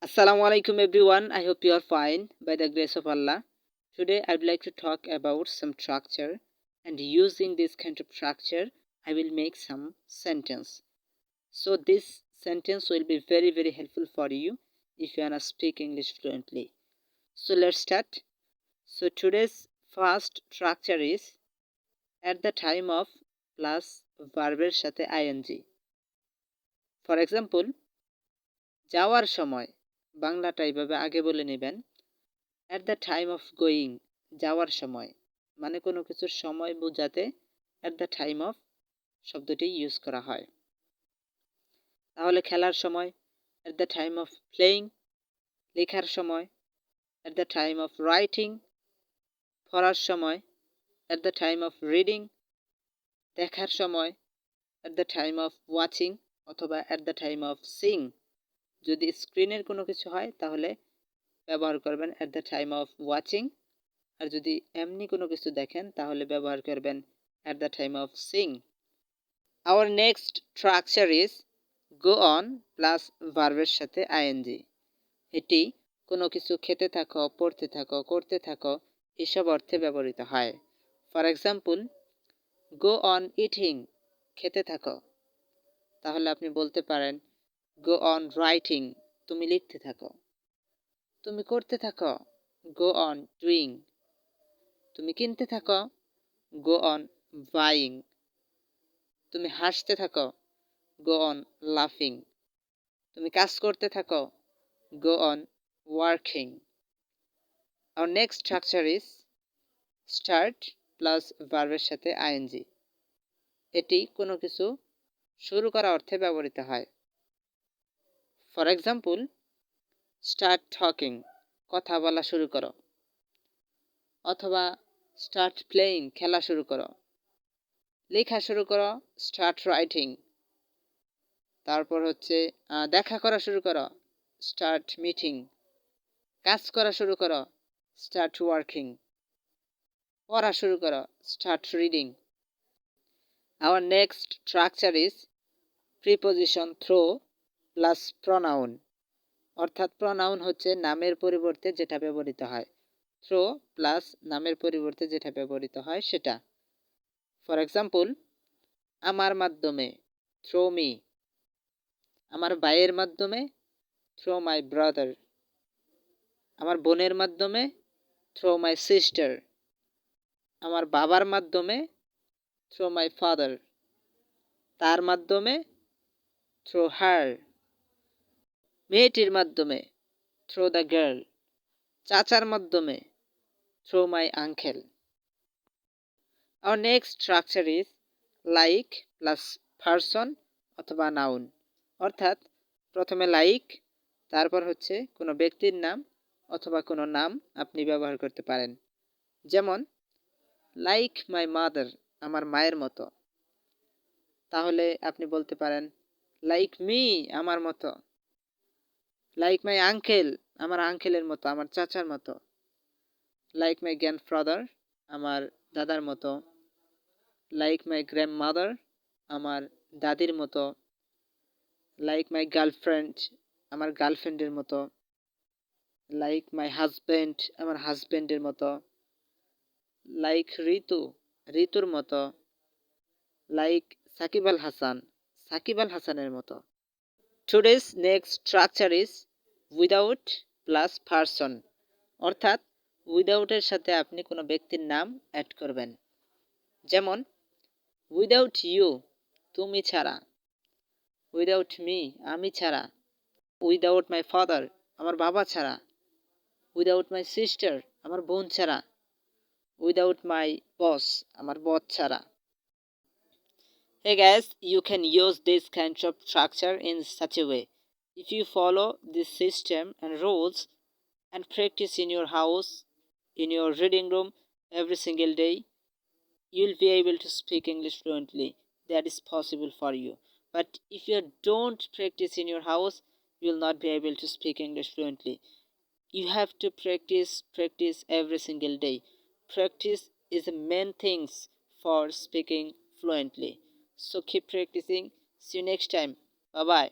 Assalamu alaikum everyone. I hope you are fine by the grace of Allah. Today I would like to talk about some structure, and using this kind of structure I will make some sentence. So this sentence will be very helpful for you if you wanna speak English fluently. So let's start. So today's first structure is at the time of plus ভার্বের সাথে ing. For example, যাওয়ার সময় বাংলাটা এইভাবে আগে বলে নেবেন at the time of going, যাওয়ার সময় মানে কোনো কিছুর সময় বোঝাতে at the time of শব্দটি ইউজ করা হয়। তাহলে খেলার সময় at the time of playing, লেখার সময় at the time of writing, পড়ার সময় at the time of reading, দেখার সময় at the time of watching অথবা at the time of seeing। যদি স্ক্রিনের কোনো কিছু হয় তাহলে ব্যবহার করবেন at the time of watching, আর যদি এমনি কোনো কিছু দেখেন তাহলে ব্যবহার করবেন at the time of seeing. Our next structure is go on plus ভার্বের সাথে ing. এটি কোনো কিছু খেতে থাকো, পড়তে থাকো, করতে থাকো এসব অর্থে ব্যবহৃত হয়। For example, go on eating, খেতে থাকো। তাহলে আপনি বলতে পারেন go on writing, তুমি লিখতে থাকো। তুমি করতে থাকো, go on doing। তুমি কিনতে থাকো, go on buying। তুমি হাসতে থাকো, go on laughing। তুমি কাজ করতে থাকো, go on working. Our next structure is start plus ভার্বের সাথে ing. এটি কোনো কিছু শুরু করা অর্থে ব্যবহৃত হয়। ফর এক্সাম্পল, start talking, কথা বলা শুরু করো। অথবা start playing, খেলা শুরু করো। লেখা শুরু করো, start writing। তারপর হচ্ছে দেখা করা শুরু করো, start meeting। কাজ করা শুরু করো, start working। পড়া শুরু করো, start reading. Our next structure is preposition through plus pronoun. অর্থাৎ pronoun হচ্ছে নামের পরিবর্তে যেটা ব্যবহৃত হয়, through plus নামের পরিবর্তে যেটা ব্যবহৃত হয় সেটা। ফর এক্সাম্পল, আমার মাধ্যমে through me, আমার ভাইয়ের মাধ্যমে through my brother, আমার বোনের মাধ্যমে through my sister, আমার বাবার মাধ্যমে through my father, তার মাধ্যমে through her, মেয়েটির মাধ্যমে through the girl, চাচার মাধ্যমে through my uncle. Our next structure is like plus person অথবা noun. অর্থাৎ প্রথমে like, তারপর হচ্ছে কোনো ব্যক্তির নাম অথবা কোনো নাম আপনি ব্যবহার করতে পারেন। যেমন like my mother, আমার মায়ের মতো। তাহলে আপনি বলতে পারেন like me, আমার মতো। like my uncle, আমার আঙ্কেলের মতো, আমার চাচার মতো। like my grandfather, আমার দাদার মতো। like my grandmother, আমার দাদির মতো। like my girlfriend, আমার গার্লফ্রেন্ডের মতো। like my husband, আমার হাজবেন্ডের মতো। like ঋতু, ঋতুর মতো। like সাকিব আল হাসান, সাকিব আল হাসানের মতো। Today's next structure is without plus person. অর্থাৎ without এর সাথে আপনি কোনো ব্যক্তির নাম অ্যাড করবেন। যেমন without you, তুমি ছাড়া। without me, আমি ছাড়া। without my father, আমার বাবা ছাড়া। without my sister, আমার বোন ছাড়া। without my boss, আমার বস ছাড়া। Hey guys, you can use this kind of structure in such a way. If you follow this system and rules and practice in your house, in your reading room every single day, you'll be able to speak English fluently. That is possible for you. But if you don't practice in your house, you'll not be able to speak English fluently. You have to practice every single day. Practice is the main things for speaking fluently. So keep practicing. See you next time. Bye bye.